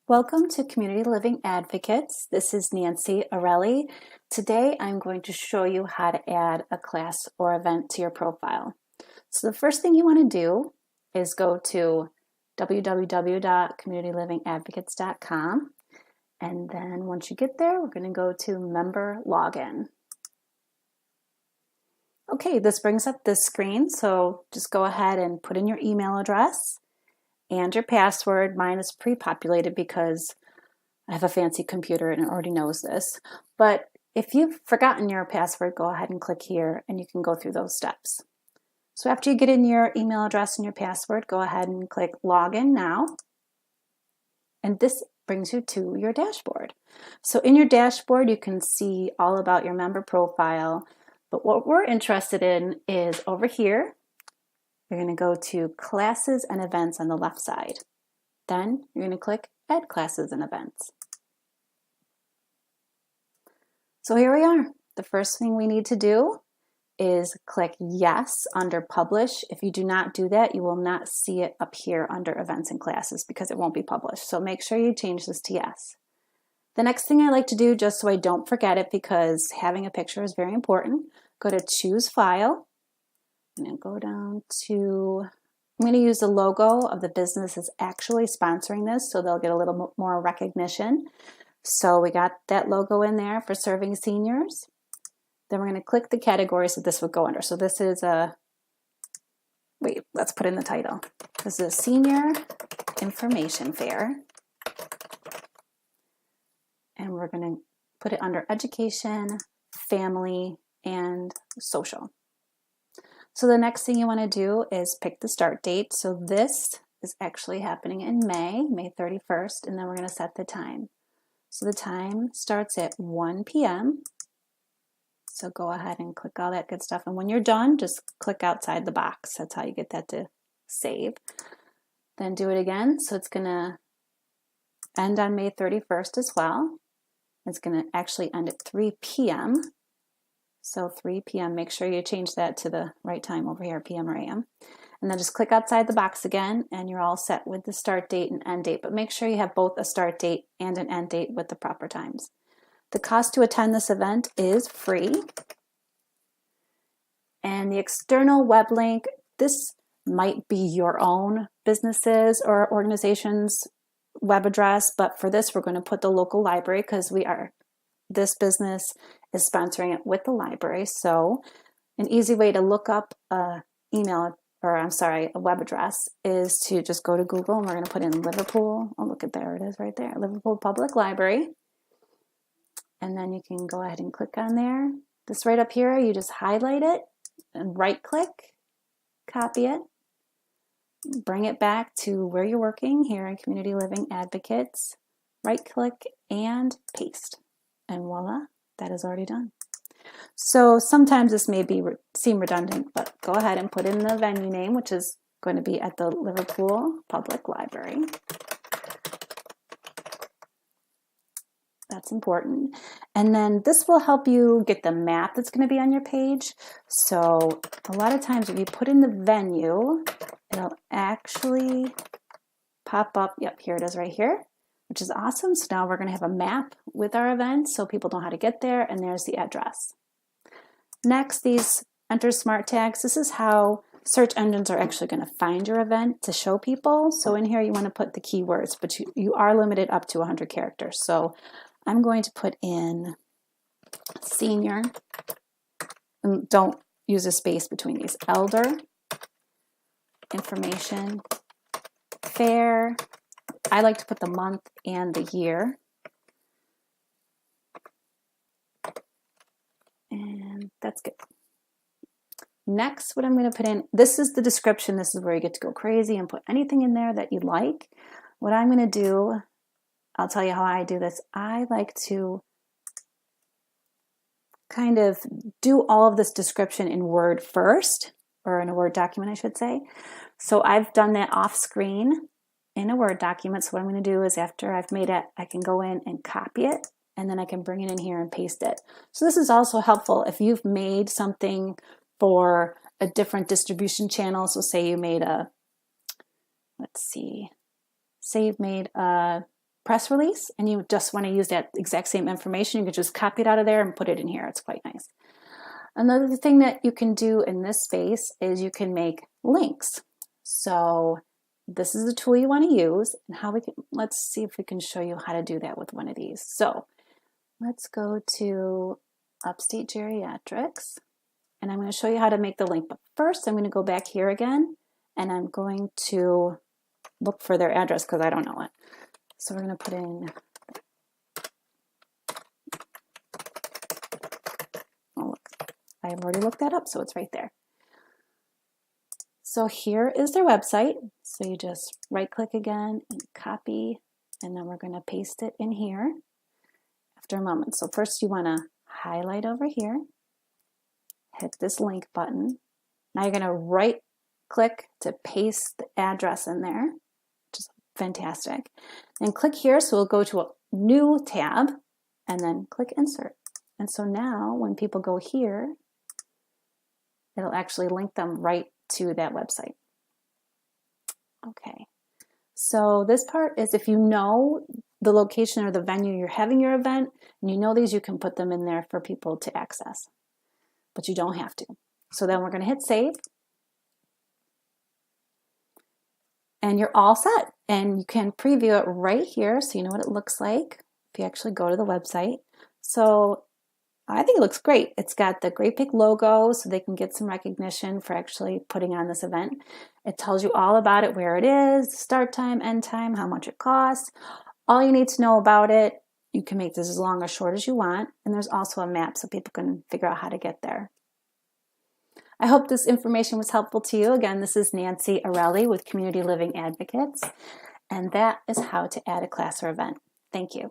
Welcome to Community Living Advocates. This is Nancy Arelli. Today I'm going to show you how to add a class or event to your profile. So the first thing you want to do is go to www.communitylivingadvocates.com, and then once you get there, we're going to go to Member Login. Okay, this brings up this screen, so just go ahead and put in your email address and your password. Mine is pre-populated because I have a fancy computer and it already knows this. But if you've forgotten your password, go ahead and click here and you can go through those steps. So after you get in your email address and your password, go ahead and click Login Now. And this brings you to your dashboard. So in your dashboard, you can see all about your member profile. But what we're interested in is over here. You're going to go to Classes and Events on the left side. Then you're going to click Add Classes and Events. So here we are. The first thing we need to do is click Yes under Publish. If you do not do that, you will not see it up here under Events and Classes because it won't be published. So make sure you change this to Yes. The next thing I like to do, just so I don't forget it because having a picture is very important, go to Choose File. I'm going to go down to, I'm going to use the logo of the business that's actually sponsoring this so they'll get a little more recognition. So we got that logo in there for serving seniors. Then we're going to click the categories that this would go under. So this is a, wait, let's put in the title. This is a Senior Information Fair. And we're going to put it under Education, Family, and Social. So the next thing you want to do is pick the start date. So this is actually happening in May 31st, and then we're going to set the time. So the time starts at 1 p.m. So go ahead and click all that good stuff. And when you're done, just click outside the box. That's how you get that to save. Then do it again. So it's going to end on May 31st as well. It's going to actually end at 3 p.m. So 3 p.m., make sure you change that to the right time over here, p.m. or a.m. And then just click outside the box again, and you're all set with the start date and end date. But make sure you have both a start date and an end date with the proper times. The cost to attend this event is free. And the external web link, this might be your own businesses or organization's web address, but for this, we're going to put the local library because this business is sponsoring it with the library. So an easy way to look up a web address is to just go to Google, and we're going to put in Liverpool. Oh, look at there it is right there, Liverpool Public Library. And then you can go ahead and click on there. This right up here, you just highlight it and right click, copy it, bring it back to where you're working here in Community Living Advocates, right click and paste. And voila, that is already done. So sometimes this may seem redundant, but go ahead and put in the venue name, which is going to be at the Liverpool Public Library. That's important. And then this will help you get the map that's going to be on your page. So a lot of times if you put in the venue, it'll actually pop up. Yep, here it is right here, which is awesome. So now we're going to have a map with our event so people know how to get there, and there's the address. Next, these Enter Smart Tags. This is how search engines are actually going to find your event to show people. So in here you want to put the keywords, but you are limited up to 100 characters. So I'm going to put in senior, and don't use a space between these, elder, information, fair. I like to put the month and the year. And that's good. Next, what I'm going to put in, this is the description. This is where you get to go crazy and put anything in there that you like. What I'm going to do, I'll tell you how I do this. I like to kind of do all of this description in Word first, or in a Word document, I should say. So I've done that off screen in a Word document. So what I'm going to do is after I've made it, I can go in and copy it, and then I can bring it in here and paste it. So this is also helpful if you've made something for a different distribution channel. So say you made a, say you've made a press release and you just want to use that exact same information, you can just copy it out of there and put it in here. It's quite nice. Another thing that you can do in this space is you can make links. So this is the tool you want to use, and how we can, let's see if we can show you how to do that with one of these. So let's go to Upstate Geriatrics, and I'm going to show you how to make the link. But first, I'm going to go back here again, and I'm going to look for their address because I don't know it. So we're going to put in, oh look, I've already looked that up, so it's right there. So here is their website. So you just right click again and copy, and then we're going to paste it in here after a moment. So first you want to highlight over here, hit this link button. Now you're going to right click to paste the address in there, which is fantastic. Then click here, so we'll go to a new tab, and then click insert. And so now when people go here, it'll actually link them right to that website. Okay, so this part is if you know the location or the venue you're having your event, and you know these, you can put them in there for people to access, but you don't have to. So then we're going to hit save, and you're all set. And you can preview it right here so you know what it looks like if you actually go to the website. So I think it looks great. It's got the Great Big logo so they can get some recognition for actually putting on this event. It tells you all about it, where it is, start time, end time, how much it costs, all you need to know about it. You can make this as long or short as you want. And there's also a map so people can figure out how to get there. I hope this information was helpful to you. Again, this is Nancy Arelli with Community Living Advocates, and that is how to add a class or event. Thank you.